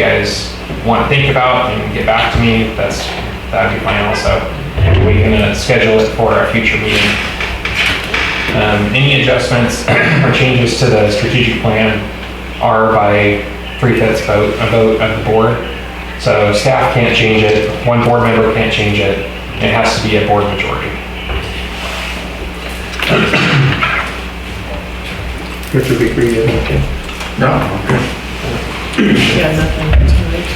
guys want to think about and get back to me, that'd be fine also. And we can schedule it for a future meeting. Any adjustments or changes to the strategic plan are by 3/5 vote, a vote of the board. So staff can't change it, one board member can't change it, it has to be a board majority. Mr. Baker, you have anything? No. Yeah, nothing tonight.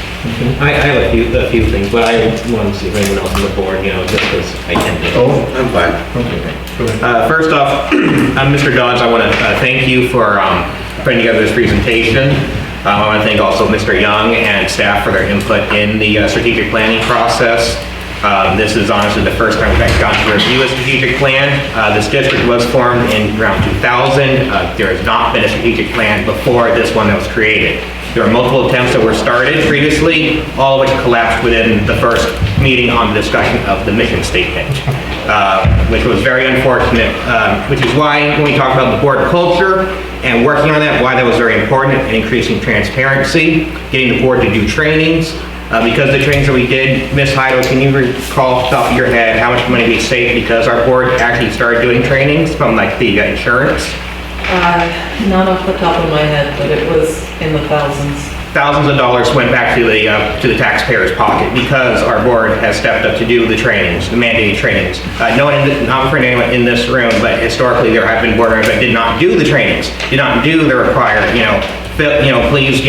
I have a few things, but I want to see if anyone else on the board, just because I can do. Oh, I'm fine. Okay. First off, Mr. Dodds, I want to thank you for putting together this presentation. I want to thank also Mr. Young and staff for their input in the strategic planning process. This is honestly the first time we've actually gotten to review a strategic plan. This district was formed in around 2000. There has not been a strategic plan before this one that was created. There were multiple attempts that were started previously, all of which collapsed within the first meeting on the discussion of the mission statement, which was very unfortunate, which is why when we talk about the board culture and working on that, why that was very important and increasing transparency, getting the board to do trainings. Because the trainings that we did, Ms. Heido, can you recall off the top of your head how much money we saved because our board actually started doing trainings from like the insurance? Not off the top of my head, but it was in the thousands. Thousands of dollars went back to the taxpayer's pocket because our board has stepped up to do the trainings, the mandated trainings. Not for anyone in this room, but historically there have been board members that did not do the trainings, did not do the required, please,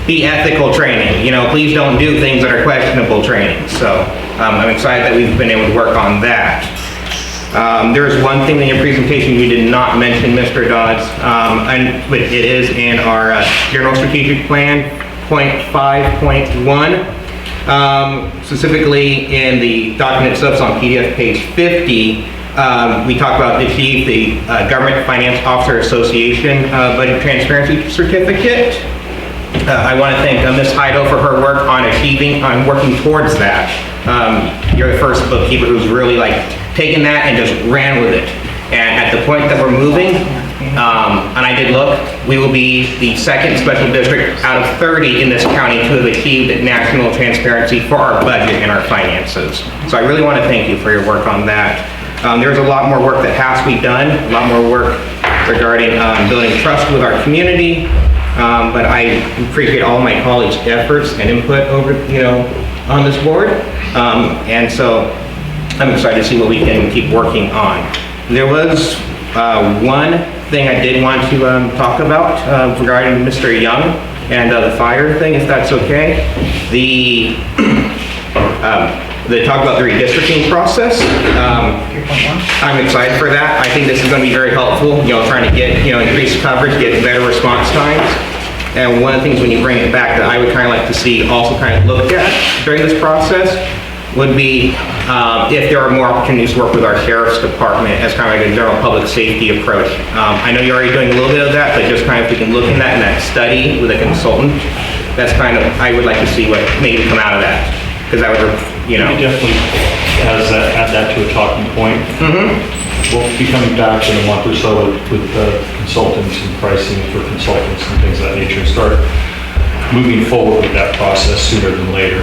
be ethical training, please don't do things that are questionable training. So I'm excited that we've been able to work on that. There's one thing in your presentation you did not mention, Mr. Dodds, but it is in our general strategic plan, point 5.1. Specifically in the document itself on PDF page 50, we talk about the chief, the Government Finance Officer Association Budget Transparency Certificate. I want to thank Ms. Heido for her work on working towards that. You're the first bookkeeper who's really taken that and just ran with it. And at the point that we're moving, and I did look, we will be the second special district out of 30 in this county to have achieved national transparency for our budget and our finances. So I really want to thank you for your work on that. There's a lot more work that has to be done, a lot more work regarding building trust with our community. But I appreciate all my colleagues' efforts and input over, on this board. And so I'm excited to see what we can keep working on. There was one thing I did want to talk about regarding Mr. Young and the fire thing, if that's okay. They talk about the redistricting process. I'm excited for that. I think this is going to be very helpful, trying to get, increased coverage, get better response times. And one of the things when you bring it back that I would kind of like to see also kind of looked at during this process would be if there are more opportunities to work with our sheriff's department as kind of like a general public safety approach. I know you're already doing a little bit of that, but just kind of if we can look in that study with a consultant, that's kind of, I would like to see what maybe come out of that. Because that would, We definitely add that to a talking point. We'll be coming back in a month or so with consultants and pricing for consultants and things of that nature and start moving forward with that process sooner than later.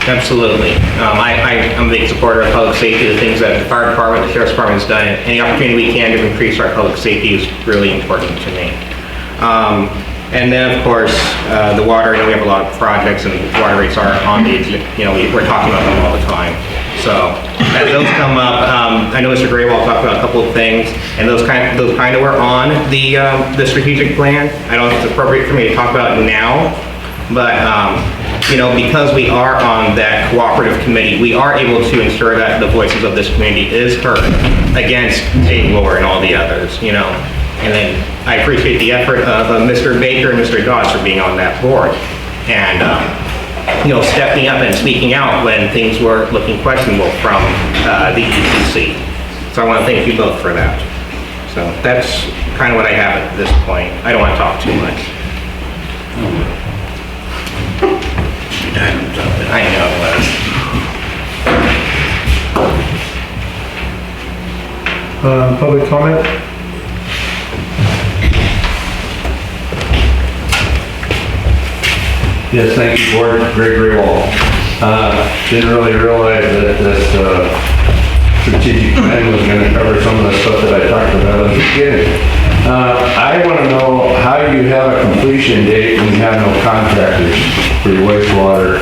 Absolutely. I'm a big supporter of public safety, the things that the fire department, the sheriff's department has done. Any opportunity we can to increase our public safety is really important to me. And then, of course, the water, we have a lot of projects and water rates are on the, we're talking about them all the time. So as those come up, I know Mr. Graywall talked about a couple of things, and those kind of were on the strategic plan. I don't know if it's appropriate for me to talk about it now, but because we are on that cooperative committee, we are able to ensure that the voices of this community is heard against Dave Lower and all the others, And then I appreciate the effort of Mr. Baker and Mr. Dodds for being on that board and, stepping up and speaking out when things were looking questionable from the EPC. So I want to thank you both for that. So that's kind of what I have at this point. I don't want to talk too much. I know it was. Public comment? Yes, thank you, Board. Gregory Wall. Didn't really realize that this strategic plan was going to cover some of the stuff that I talked about at the beginning. I want to know how you have a completion date when you have no contractors for your wastewater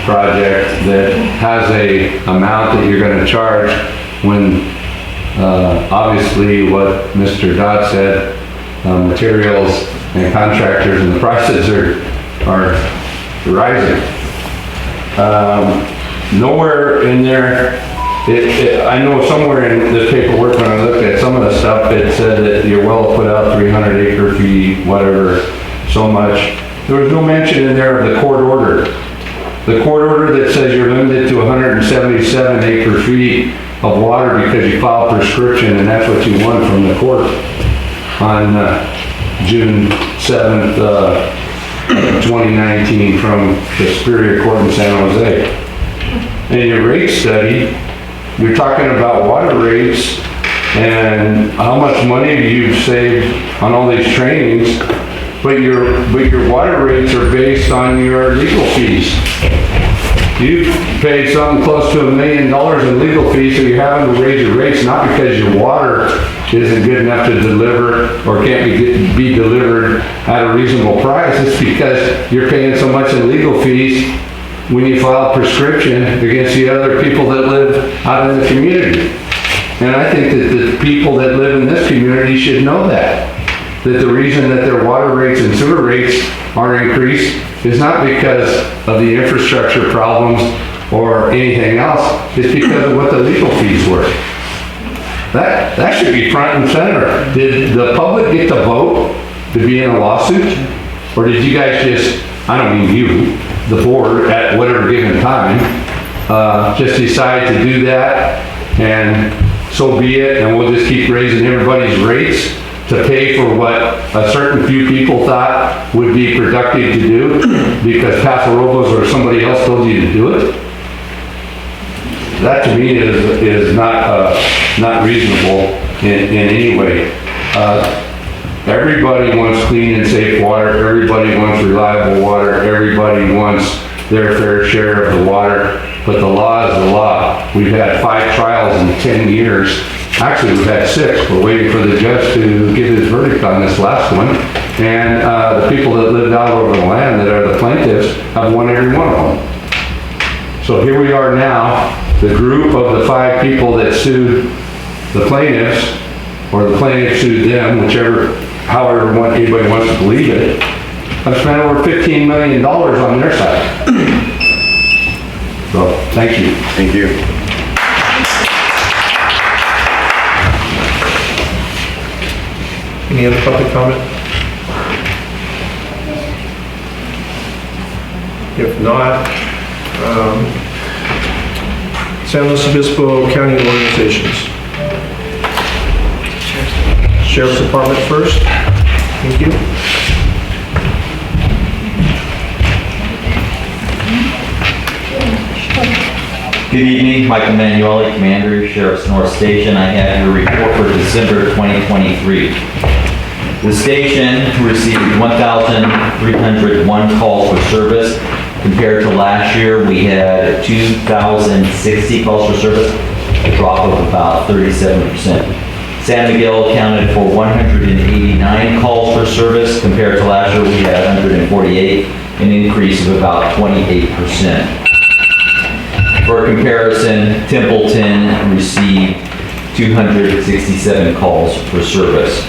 project that has a amount that you're going to charge when obviously what Mr. Dodd said, materials and contractors and the prices are rising. Nowhere in there, I know somewhere in this paperwork when I looked at some of the stuff, it said that your well put out 300 acre feet, whatever, so much. There was no mention in there of the court order. The court order that says you're limited to 177 acre feet of water because you filed prescription, and that's what you won from the court on June 7th, 2019 from the Superior Court in San Jose. In your rate study, you're talking about water rates and how much money you've saved on all these trainings, but your water rates are based on your legal fees. You pay something close to $1 million in legal fees, so you're having to raise your rates, not because your water isn't good enough to deliver or can't be delivered at a reasonable price. It's because you're paying so much in legal fees when you file a prescription against the other people that live out in the community. And I think that the people that live in this community should know that the reason that their water rates and sewer rates are increased is not because of the infrastructure problems or anything else. It's because of what the legal fees were. That should be front and center. Did the public get to vote to be in a lawsuit? Or did you guys just, I don't mean you, the board at whatever given time, just decide to do that and so be it, and we'll just keep raising everybody's rates to pay for what a certain few people thought would be productive to do because Paso Robles or somebody else told you to do it? That to me is not reasonable in any way. Everybody wants clean and safe water, everybody wants reliable water, everybody wants their fair share of the water, but the law is the law. We've had 5 trials in 10 years. Actually, we've had 6. We're waiting for the judge to give his verdict on this last one. And the people that lived out over the land that are the plaintiffs have won every one of them. So here we are now, the group of the 5 people that sued the plaintiffs, or the plaintiffs sued them, however anybody wants to believe it, have spent over $15 million on their side. So, thank you. Thank you. Any other public comment? If not, San Luis Obispo County organizations. Sheriff's Department first. Thank you. Good evening, Michael Manueli, Commander, Sheriff's North Station. I have your report for December 2023. The station received 1,301 calls for service. Compared to last year, we had 2,060 calls for service, a drop of about 37%. San Miguel accounted for 189 calls for service. Compared to last year, we had 148, an increase of about 28%. For comparison, Templeton received 267 calls for service.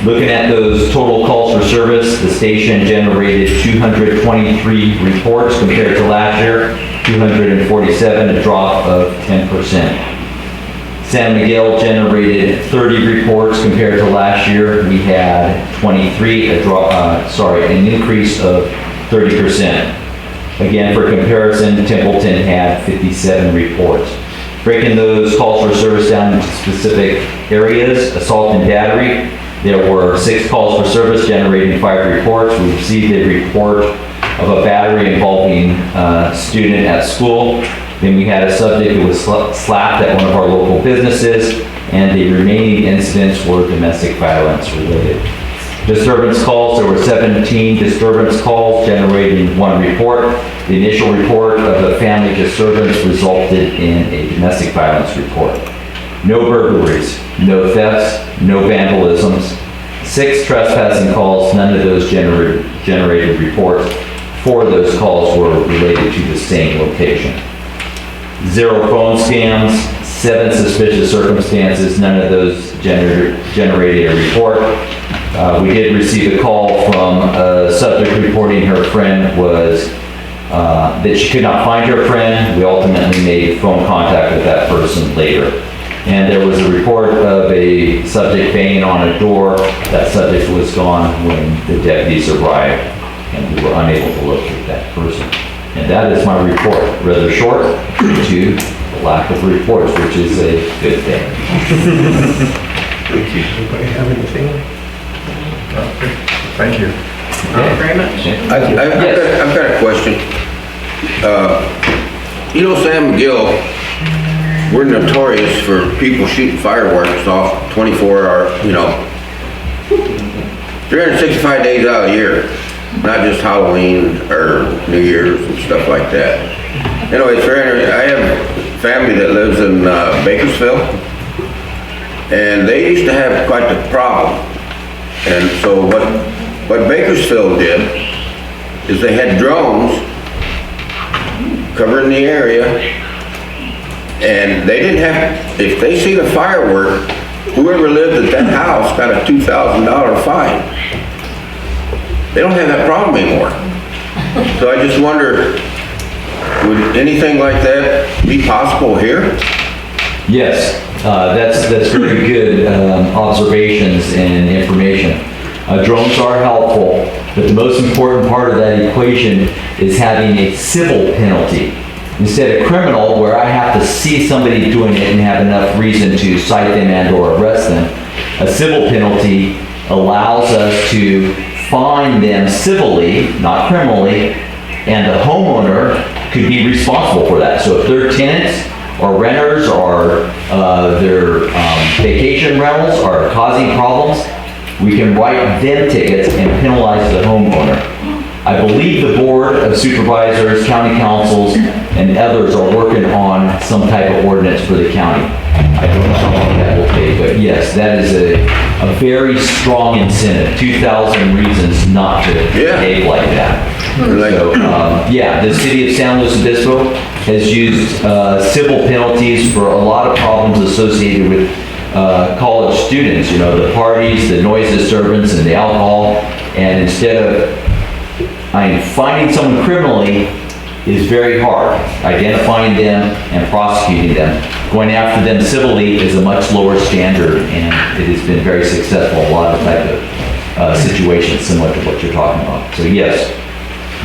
Looking at those total calls for service, the station generated 223 reports compared to last year, 247, a drop of 10%. San Miguel generated 30 reports compared to last year. We had 23, an increase of 30%. Again, for comparison, Templeton had 57 reports. Breaking those calls for service down into specific areas, assault and battery, there were 6 calls for service generating 5 reports. We received a report of a battery involving a student at school. Then we had a subject who was slapped at one of our local businesses, and the remaining incidents were domestic violence related. Disturbance calls, there were 17 disturbance calls generating 1 report. The initial report of a family disturbance resulted in a domestic violence report. No burglaries, no thefts, no vandalisms. 6 trespassing calls, none of those generated reports. 4 of those calls were related to the same location. 0 phone scams, 7 suspicious circumstances, none of those generated a report. We did receive a call from a subject reporting her friend was, that she could not find her friend. We ultimately made phone contact with that person later. And there was a report of a subject banging on a door. That subject was gone when the deputies arrived, and we were unable to locate that person. And that is my report, rather short due to the lack of reports, which is a good thing. Thank you. Anybody have anything? Thank you. Very much. I've got a question. You know, Sam McGill, we're notorious for people shooting fireworks off 24-hour, 365 days out of the year, not just Halloween or New Year's and stuff like that. Anyway, I have family that lives in Bakersfield, and they used to have quite the problem. And so what Bakersfield did is they had drones covering the area, and they didn't have, if they seen a firework, whoever lived at that house got a $2,000 fine. They don't have that problem anymore. So I just wonder, would anything like that be possible here? Yes, that's very good observations and information. Drones are helpful, but the most important part of that equation is having a civil penalty. Instead of criminal, where I have to see somebody doing it and have enough reason to cite them and or arrest them, a civil penalty allows us to fine them civilly, not criminally, and the homeowner could be responsible for that. So if they're tenants or renters or their vacation rentals are causing problems, we can write them tickets and penalize the homeowner. I believe the Board of Supervisors, county councils, and others are working on some type of ordinance for the county. I don't know how long that will take, but yes, that is a very strong incentive, 2,000 reasons not to behave like that. So, yeah, the city of San Luis Obispo has used civil penalties for a lot of problems associated with college students, the parties, the noise disturbance, and the alcohol. And instead of, finding someone criminally is very hard. Identifying them and prosecuting them. Going after them civilly is a much lower standard, and it has been very successful in a lot of type of situations similar to what you're talking about. So yes,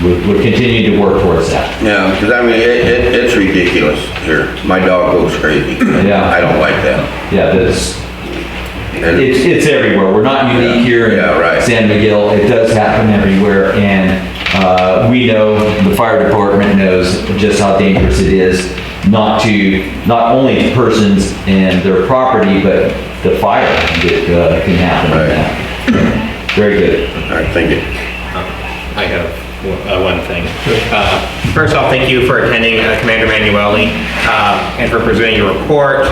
we're continuing to work towards that. Yeah, because it's ridiculous here. My dog goes crazy. Yeah. I don't like that. Yeah, it's everywhere. We're not unique here in San Miguel. It does happen everywhere, and we know, the fire department knows just how dangerous it is not only persons and their property, but the fire that can happen. Right. Very good. All right, thank you. I have one thing. First off, thank you for attending, Commander Manueli, and for presenting your report.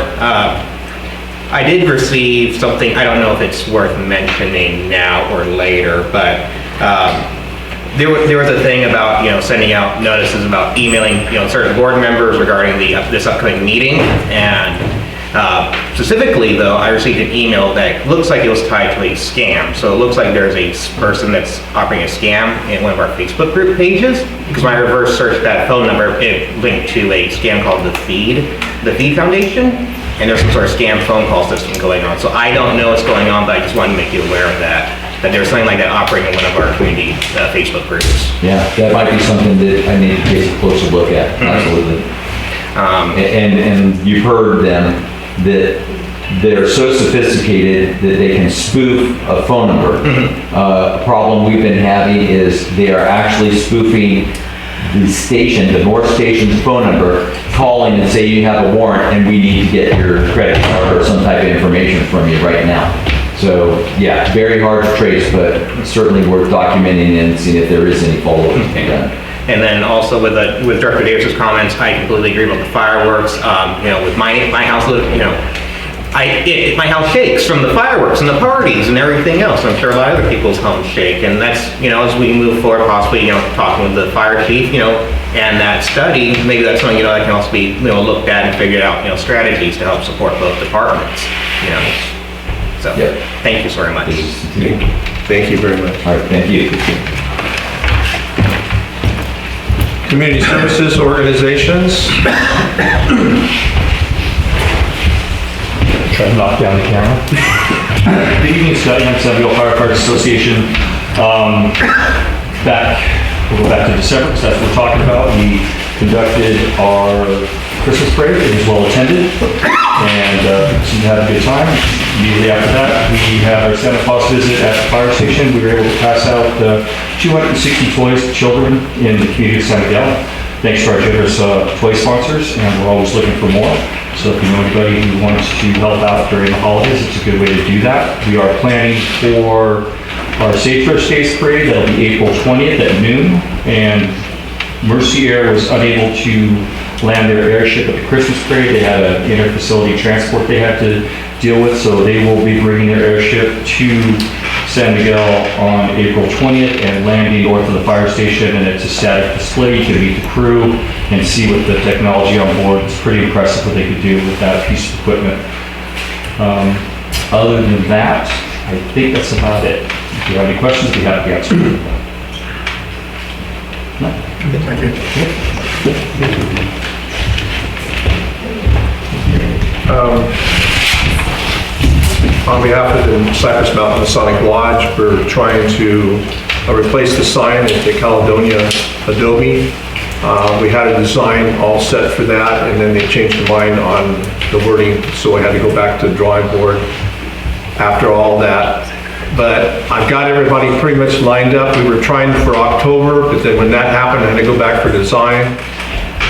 I did receive something, I don't know if it's worth mentioning now or later, but there was a thing about, sending out notices about emailing, certain board members regarding this upcoming meeting. And specifically, though, I received an email that looks like it was tied to a scam. So it looks like there's a person that's operating a scam in one of our Facebook group pages. Because when I reverse searched that phone number, it linked to a scam called the Feed Foundation. And there's some sort of scam phone call system going on. So I don't know what's going on, but I just wanted to make you aware of that there's something like that operating in one of our community Facebook groups. Yeah, that might be something that I need to take a closer look at, absolutely. And you've heard them, that they're so sophisticated that they can spoof a phone number. A problem we've been having is they are actually spoofing the North Station's phone number, calling and say you have a warrant and we need to get your credit card or some type of information from you right now. So So, yeah, very hard to trace, but certainly worth documenting and seeing if there is any follow-up to be done. And then also with Director Davis's comments, I completely agree about the fireworks. With my house, my house shakes from the fireworks and the parties and everything else. I'm sure a lot of other people's homes shake, and that's, as we move forward, possibly, talking with the fire chief, and that study, maybe that's something, that can also be, looked at and figured out, strategies to help support both departments, So, Yep. thank you so very much. Thank you very much. All right, thank you. Community services organizations. Try to knock down the camera. Good evening, Scott Young, Firefighters Association. We'll go back to December, because that's what we're talking about. We conducted our Christmas parade. It was well attended, and seemed to have a good time. Immediately after that, we had our Santa Claus visit at the fire station. We were able to pass out 260 toys to children in the community of San Miguel, thanks to our generous toy sponsors, and we're always looking for more. So if you know anybody who wants to help out during the holidays, it's a good way to do that. We are planning for our Sagebrush Days Parade. That'll be April 20th at noon, and Mercy Air was unable to land their airship at the Christmas parade. They had an inter-facility transport they had to deal with, so they will be bringing their airship to San Miguel on April 20th and landing north of the fire station, and it's a static display. You can meet the crew and see what the technology on board. It's pretty impressive what they could do with that piece of equipment. Other than that, I think that's about it. If you have any questions, we have the answer. No? Thank you. On behalf of the Cypress Mountain Masonic Lodge, we're trying to replace the sign at the Caledonia Adobe. We had a design all set for that, and then they changed their mind on the wording, so I had to go back to the drawing board after all that. But I've got everybody pretty much lined up. We were trying for October, but then when that happened, I had to go back for design.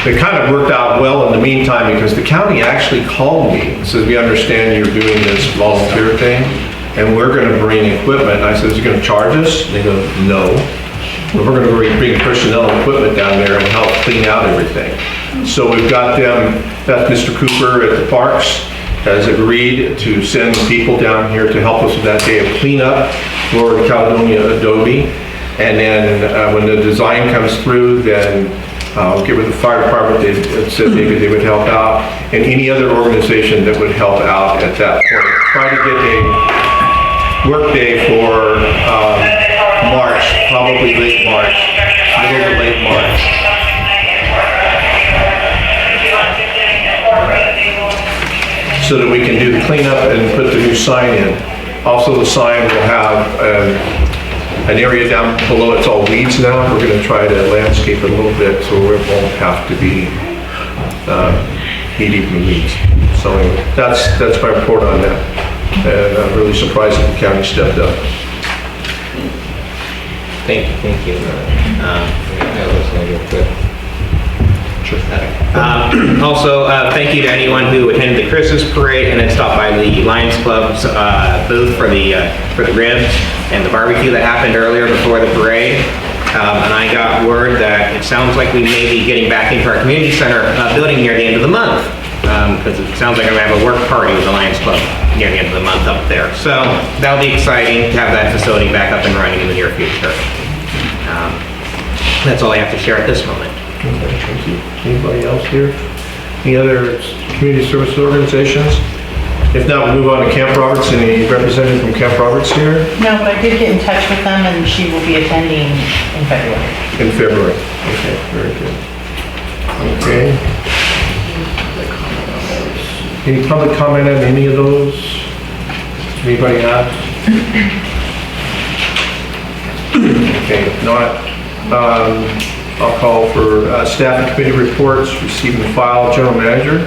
It kind of worked out well in the meantime, because the county actually called me and said, we understand you're doing this volunteer thing, and we're going to bring equipment. And I said, is it going to charge us? And they go, no. We're going to bring personnel and equipment down there and help clean out everything. So we've got them, that's Mr. Cooper at the parks has agreed to send people down here to help us with that day of cleanup for the Caledonia Adobe. And then when the design comes through, then I'll get with the fire department. They said maybe they would help out, and any other organization that would help out at that point. Try to get a work day for March, probably late March, middle to late March. So that we can do the cleanup and put the new sign in. Also, the sign will have an area down below. It's all weeds now. We're going to try to landscape it a little bit so it won't have to be knee-deep in weeds. So that's my report on that. And I'm really surprised that the county stepped up. Thank you. That was going to go quick. Also, thank you to anyone who attended the Christmas parade and then stopped by the Lions Club's booth for the ribs and the barbecue that happened earlier before the parade. And I got word that it sounds like we may be getting back into our community center building near the end of the month, because it sounds like I'm going to have a work party with the Lions Club near the end of the month up there. So that'll be exciting to have that facility back up and running in the near future. That's all I have to share at this moment. Okay, thank you. Anybody else here? Any other community service organizations? If not, we'll move on to Camp Roberts. Any representative from Camp Roberts here? No, but I did get in touch with them, and she will be attending in February. In February. Okay, very good. Okay. Any public comment on any of those? Anybody have? Okay, if not, I'll call for staff and committee reports, receiving the file. General Manager.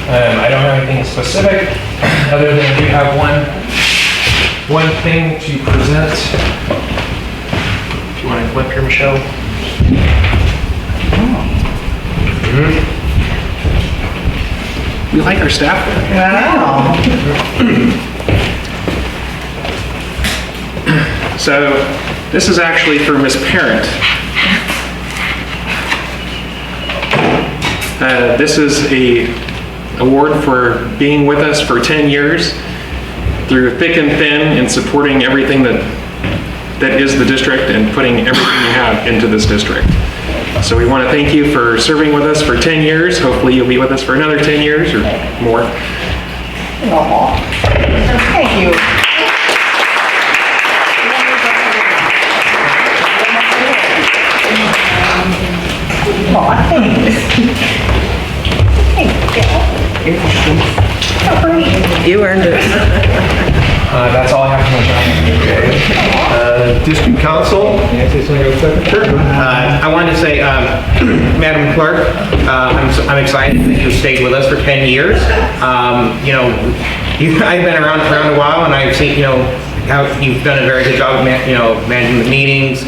I don't have anything specific, other than I do have one thing to present. If you want to flip here, Michelle. We like our staff there. Wow. So this is actually for Miss Parent. This is a award for being with us for 10 years through thick and thin and supporting everything that is the district and putting everything you have into this district. So we want to thank you for serving with us for 10 years. Hopefully you'll be with us for another 10 years or more. Thank you. Aw, thanks. You earned it. That's all I have to mention. District council? I wanted to say, Madam Clerk, I'm excited that you stayed with us for 10 years. You know, I've been around a while, and I've seen, you know, how you've done a very good job of, managing the meetings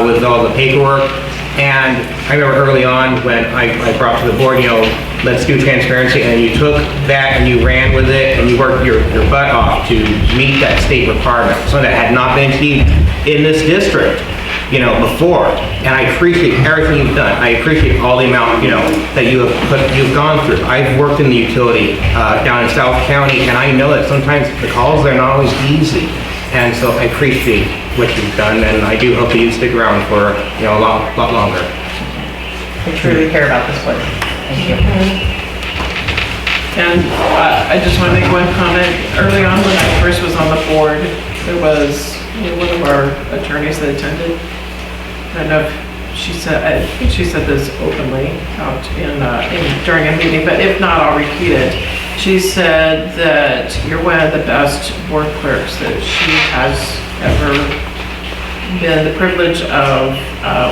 with all the paperwork. And I remember early on when I brought to the board, you know, let's do transparency, and you took that and you ran with it, and you worked your butt off to meet that state requirement, something that had not been achieved in this district, you know, before. And I appreciate everything you've done. I appreciate all the amount, you know, that you've gone through. I've worked in the utility down in South County, and I know that sometimes the calls are not always easy. And so I appreciate what you've done, and I do hope that you stick around for, you know, a lot longer. We truly care about this place. Thank you. And I just want to make one comment. Early on when I first was on the board, there was one of our attorneys that attended. I don't know if she said, I think she said this openly out during a meeting, but if not, I'll repeat it. She said that you're one of the best board clerks that she has ever been the privilege of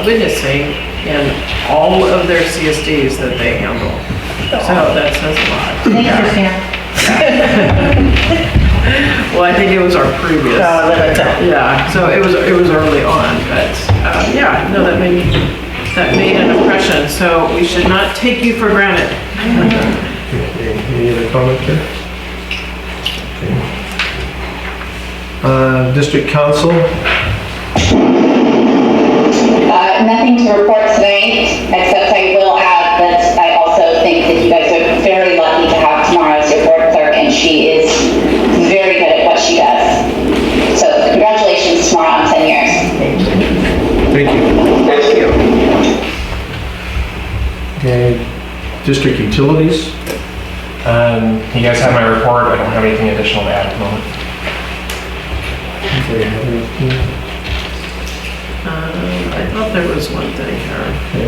witnessing in all of their CSDs that they handle. So that says a lot. Thank you, Christina. Well, I think it was our previous. Yeah, so it was early on, but yeah, no, that made an impression. So we should not take you for granted. Any other comments here? Okay. District council? Nothing to report tonight, except I will add that I also think that you guys are very lucky to have Tamara as your board clerk, and she is very good at what she does. So congratulations, Tamara, on 10 years. Thank you. Thank you. Okay. District utilities? You guys have my report. I don't have anything additional to add at the moment. I thought there was one thing here. Okay.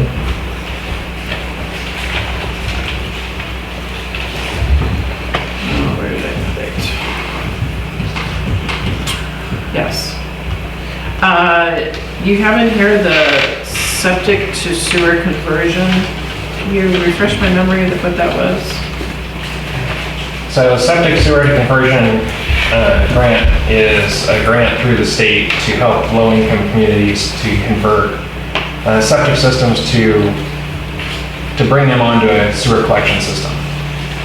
Oh, where did I put it? Yes. You have in here the septic to sewer conversion. Can you refresh my memory of what that was? So septic sewer conversion grant is a grant through the state to help low-income communities to convert septic systems to bring them onto a sewer collection system.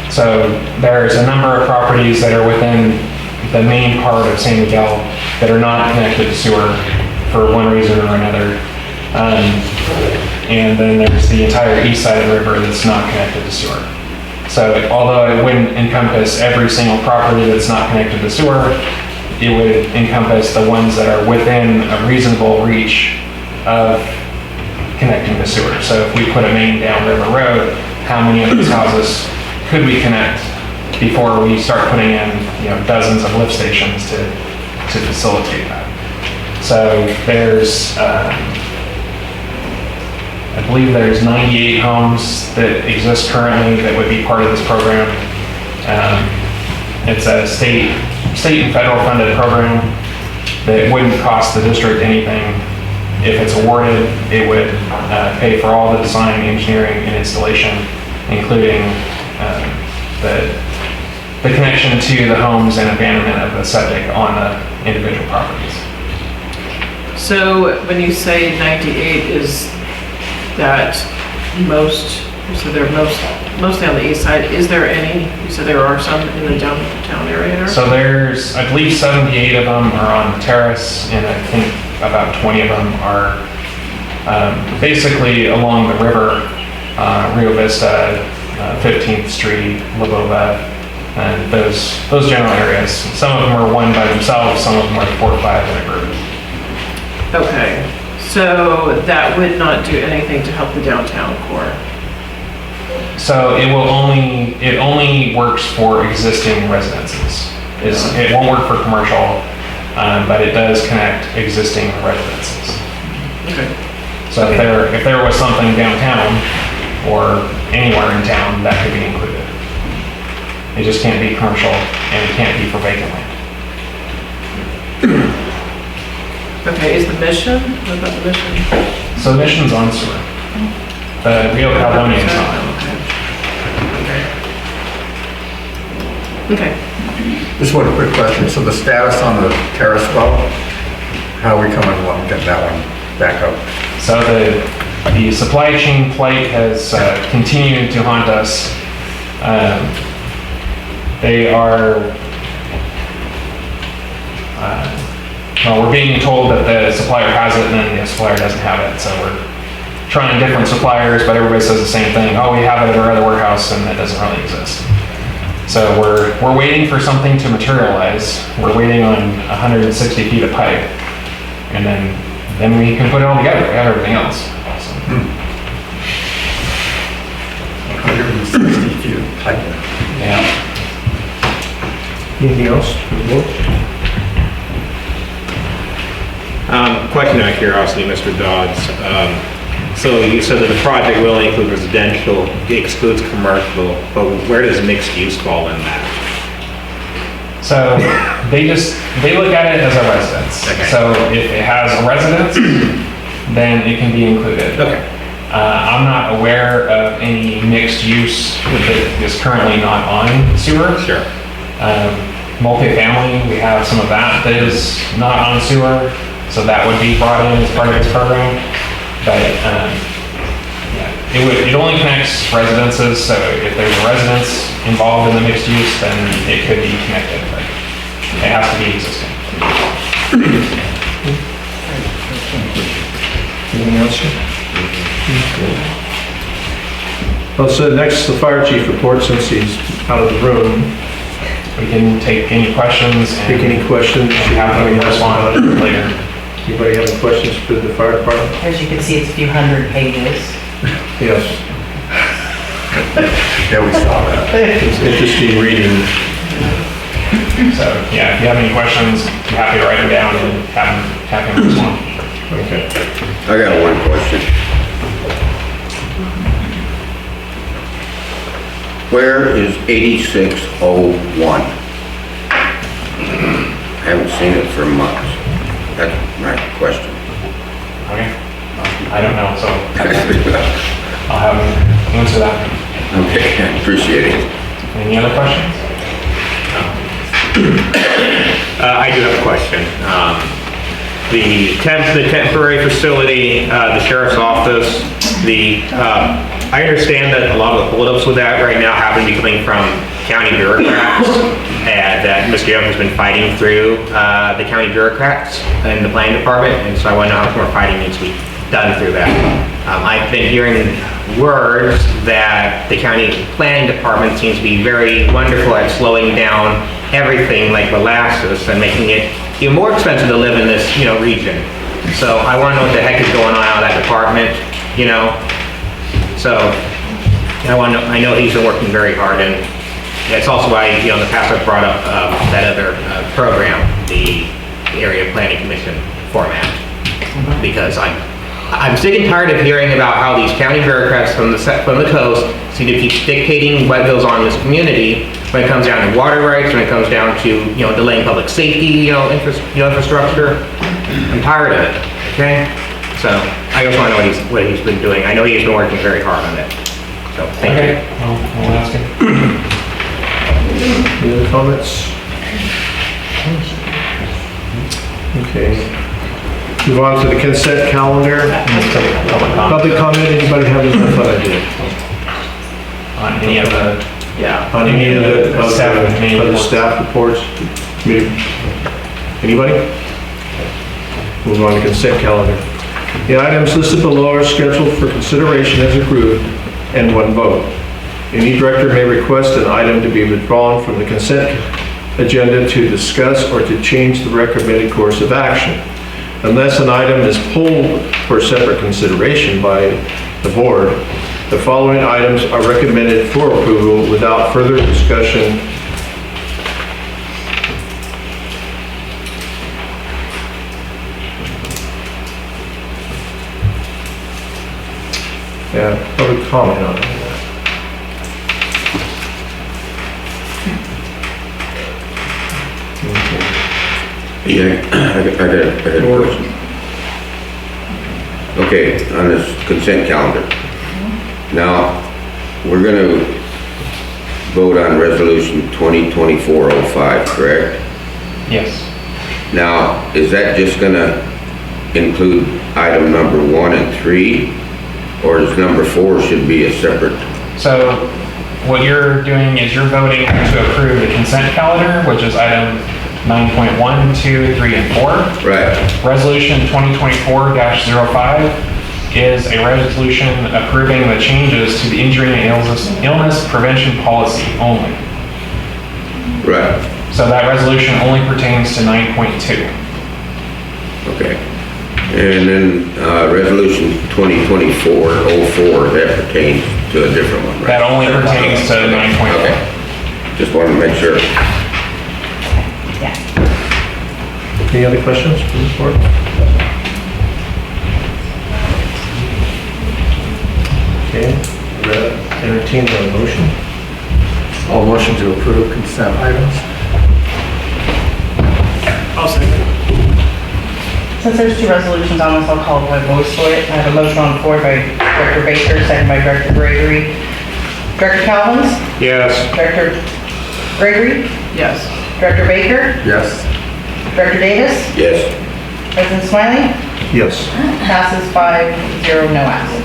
So there's a number of properties that are within the main part of San Miguel that are not connected to sewer for one reason or another. And then there's the entire east side of the river that's not connected to sewer. So although it wouldn't encompass every single property that's not connected to sewer, it would encompass the ones that are within a reasonable reach of connecting to sewer. So if we put a main down River Road, how many of those houses could we connect before we start putting in, you know, dozens of lift stations to facilitate that? So there's, I believe there's 98 homes that exist currently that would be part of this program. It's a state and federal funded program that wouldn't cost the district anything. If it's awarded, it would pay for all the design, engineering, and installation, including the connection to the homes and abandonment of the septic on the individual properties. So when you say 98, is that most You said they're mostly on the east side. Is there any, you said there are some in the downtown area there? So there's, I believe 78 of them are on the terrace, and I think about 20 of them are basically along the river, Rio Vista, 15th Street, La Bova, and those general areas. Some of them are one by themselves, some of them are 4 or 5 in a group. Okay, so that would not do anything to help the downtown core. So it only works for existing residences. It won't work for commercial, but it does connect existing residences. Okay. So if there was something downtown or anywhere in town, that could be included. It just can't be commercial and it can't be for vacant land. Okay, is the mission, what about the mission? So the mission's on sewer. The Rio Caledonia is not. Okay. Just one quick question. So the status on the terrace well, how are we coming along getting that one back up? So the supply chain plight has continued to haunt us. They are, well, we're being told that the supplier has it and then the supplier doesn't have it. So we're trying different suppliers, but everybody says the same thing. Oh, we have it at our other warehouse, and that doesn't really exist. So we're waiting for something to materialize. We're waiting on 160 feet of pipe, and then we can put it all together. We have everything else. So. 160 feet of pipe. Yeah. Anything else? Question out of curiosity, Mr. Dodds. So you said that the project will only include residential, excludes commercial, but where does mixed use fall in that? So they look at it as a residence. Okay. So if it has a residence, then it can be included. Okay. I'm not aware of any mixed use that is currently not on sewer. Sure. Multifamily, we have some of that is not on sewer, so that would be brought in as part of this program. But yeah, it only connects residences, so if there's a residence involved in the mixed use, then it could be connected, but it has to be existing. Anything else? Well, so next, the fire chief report, since he's out of the room. We can take any questions and Take any questions. and have them respond later. Anybody have any questions for the fire department? As you can see, it's a few hundred pages. Yes. Yeah, we saw that. It's interesting reading. So yeah, if you have any questions, I'm happy to write them down and have him respond. Okay. I got one question. Where is 8601? I haven't seen it for months. That's my question. Okay? I don't know, so I'll have him answer that. Okay, I appreciate it. Any other questions? I do have a question. The temporary facility, the sheriff's office, I understand that a lot of the holdups with that right now happen to be coming from county bureaucrats, and that Mr. Young has been fighting through the county bureaucrats in the planning department, and so I want to know how much more fighting needs to be done through that. I've been hearing words that the county planning department seems to be very wonderful at slowing down everything like molasses and making it even more expensive to live in this, region. So I want to know what the heck is going on out of that department, So I know he's been working very hard, and that's also why, in the past I've brought up that other program, the Area Planning Commission format, because I'm sick and tired of hearing about how these county bureaucrats from the coast seem to keep dictating what goes on in this community when it comes down to water rights, when it comes down to, delaying public safety, infrastructure. I'm tired of it, okay? So I just want to know what he's been doing. I know he's been working very hard on it. So thank you. Okay, I'll ask him. Any other comments? Okay. Move on to the consent calendar. Public comment, anybody have any? I thought I did. any of the, Yeah. On any of the Staff committee of the reports. staff reports? Anybody? Move on to consent calendar. The items listed below are scheduled for consideration as a group and one vote. Any director may request an item to be withdrawn from the consent agenda to discuss or to change the recommended course of action. Unless an item is pulled for separate consideration by the board, the following items are recommended for approval without further discussion. Yeah, public comment on it. Yeah, I got a question. Okay, on this consent calendar. Now, we're gonna vote on resolution 2024-05, correct? yes. Now, is that just gonna include item number 1 and 3? Or is number 4 should be a separate? So what you're doing is you're voting to approve the consent calendar, which is item 9.1, 2, 3, and 4. Right, Resolution 2024-05 is a resolution approving the changes to the injury and illness prevention policy only. right, So that resolution only pertains to 9.2. okay. And then, resolution 2024-04, that pertains to a different one, right? That only pertains to 9.4. Okay, just wanted to make sure. Any other questions from the board? Okay, entertain a motion. All motion to approve consent items? I'll second. Since there's two resolutions on this, I'll call by voice for it. I have a motion on the floor by Director Baker, second by Director Gregory. Director Calvins? Yes. Director Gregory? Yes. Director Baker? Yes. Director Davis? Yes, President Smiley? Yes. Passes 5-0, no absent.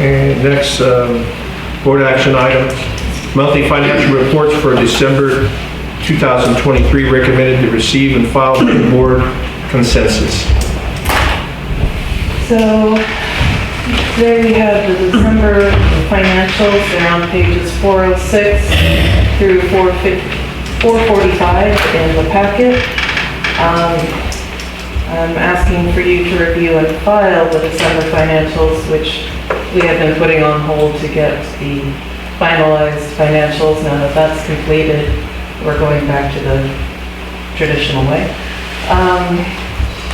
And next, board action items. Monthly financial reports for December 2023 recommended to receive and file by the board consensus. So, there we have the December financials, they're on pages 406 through 445 in the packet. I'm asking for you to review and file the December financials, which we have been putting on hold to get the finalized financials. Now that that's completed, we're going back to the traditional way.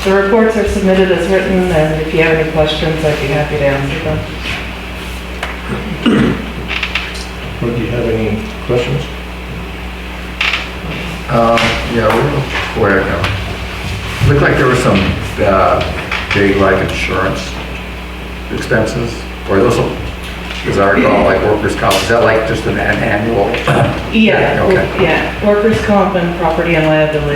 The reports are submitted as written, and if you have any questions, I'd be happy to answer them. Or do you have any questions? Yeah, real quick. Looked like there were some big life insurance expenses, or those, as I recall, like workers' comp. Is that like just an annual? Yeah, Okay. yeah, workers' comp and property and liability.